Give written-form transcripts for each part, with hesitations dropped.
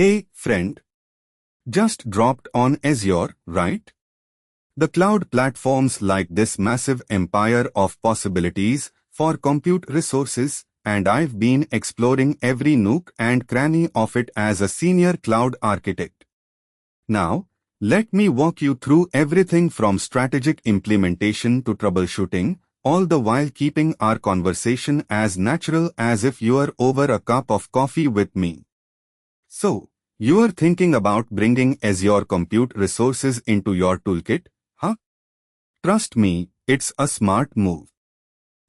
Hey, friend. Just dropped on Azure, right? The cloud platforms like this massive empire of possibilities for compute resources, and I've been exploring every nook and cranny of it as a senior cloud architect. Now, let me walk you through everything from strategic implementation to troubleshooting, all the while keeping our conversation as natural as if you are over a cup of coffee with me. So, you are thinking about bringing Azure compute resources into your toolkit, huh? Trust me, it's a smart move.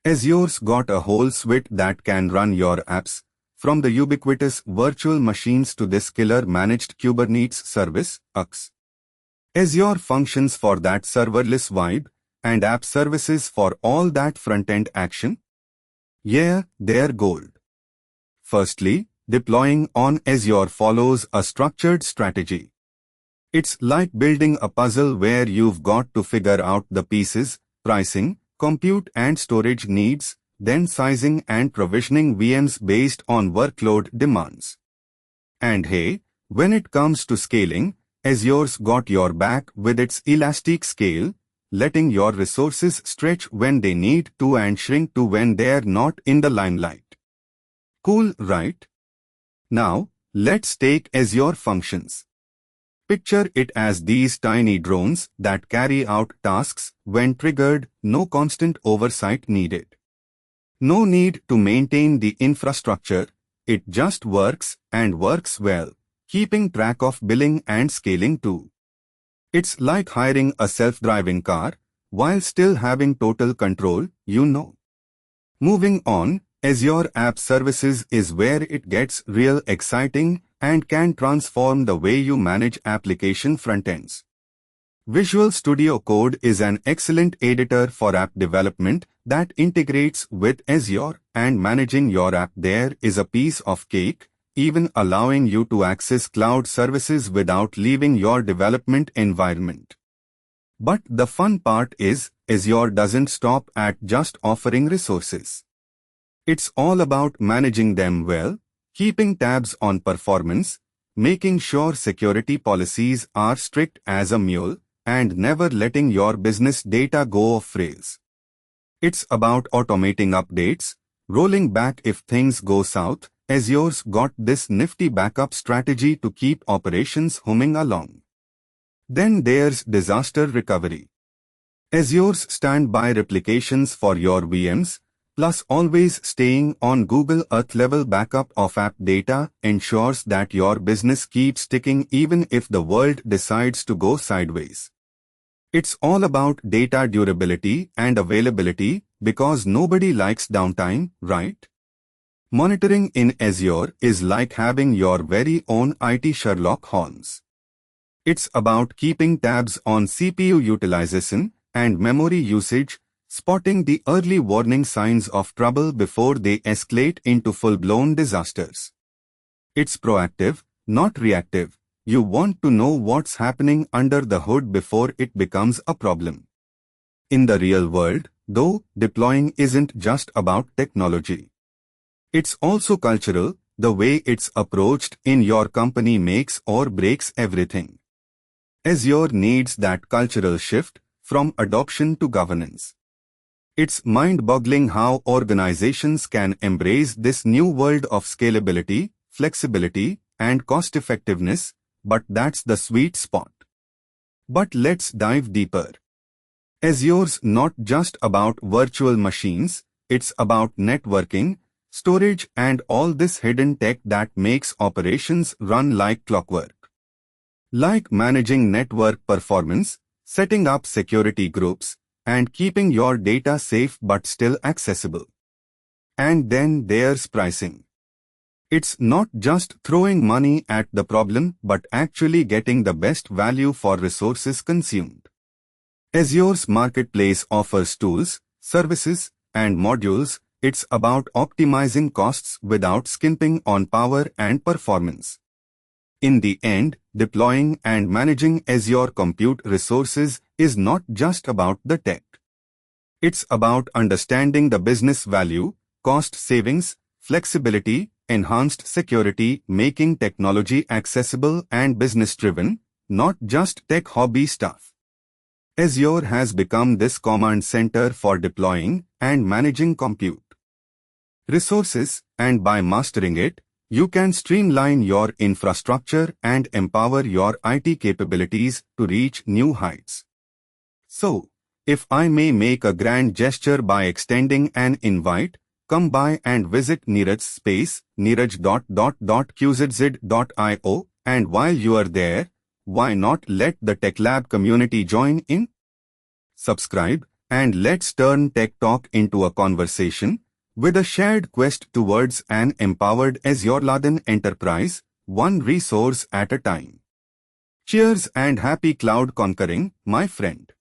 Azure's got a whole suite that can run your apps, from the ubiquitous virtual machines to this killer managed Kubernetes service, AKS. Azure functions for that serverless vibe, and app services for all that front-end action. Yeah, they're gold. Firstly, deploying on Azure follows a structured strategy. It's like building a puzzle where you've got to figure out the pieces, pricing, compute and storage needs, then sizing and provisioning VMs based on workload demands. And hey, when it comes to scaling, Azure's got your back with its elastic scale, letting your resources stretch when they need to and shrink to when they're not in the limelight. Cool, right? Now, let's take Azure Functions. Picture it as these tiny drones that carry out tasks when triggered, no constant oversight needed. No need to maintain the infrastructure, it just works and works well, keeping track of billing and scaling too. It's like hiring a self-driving car, while still having total control, you know. Moving on, Azure App Services is where it gets real exciting and can transform the way you manage application frontends. Visual Studio Code is an excellent editor for app development that integrates with Azure, and managing your app there is a piece of cake, even allowing you to access cloud services without leaving your development environment. But the fun part is, Azure doesn't stop at just offering resources. It's all about managing them well, keeping tabs on performance, making sure security policies are strict as a mule, and never letting your business data go off rails. It's about automating updates, rolling back if things go south. Azure's got this nifty backup strategy to keep operations humming along. Then there's disaster recovery. Azure's standby replications for your VMs, plus always staying on Google Earth level backup of app data ensures that your business keeps ticking even if the world decides to go sideways. It's all about data durability and availability because nobody likes downtime, right? Monitoring in Azure is like having your very own IT Sherlock Holmes. It's about keeping tabs on CPU utilization and memory usage, spotting the early warning signs of trouble before they escalate into full-blown disasters. It's proactive, not reactive. You want to know what's happening under the hood before it becomes a problem. In the real world, though, deploying isn't just about technology. It's also cultural. The way it's approached in your company makes or breaks everything. Azure needs that cultural shift from adoption to governance. It's mind-boggling how organizations can embrace this new world of scalability, flexibility, and cost-effectiveness, but that's the sweet spot. But let's dive deeper. Azure's not just about virtual machines, it's about networking, storage, and all this hidden tech that makes operations run like clockwork. Like managing network performance, setting up security groups, and keeping your data safe but still accessible. And then there's pricing. It's not just throwing money at the problem but actually getting the best value for resources consumed. Azure's marketplace offers tools, services, and modules. It's about optimizing costs without skimping on power and performance. In the end, deploying and managing Azure compute resources is not just about the tech. It's about understanding the business value, cost savings, flexibility, enhanced security, making technology accessible and business-driven, not just tech hobby stuff. Azure has become this command center for deploying and managing compute resources, and by mastering it, you can streamline your infrastructure and empower your IT capabilities to reach new heights. So, if I may make a grand gesture by extending an invite, come by and visit Neeraj's space, neeraj.qzz.io, and while you are there, why not let the TechLab community join in? Subscribe, and let's turn Tech Talk into a conversation with a shared quest towards an empowered Azure-laden enterprise, one resource at a time. Cheers and happy cloud conquering, my friend.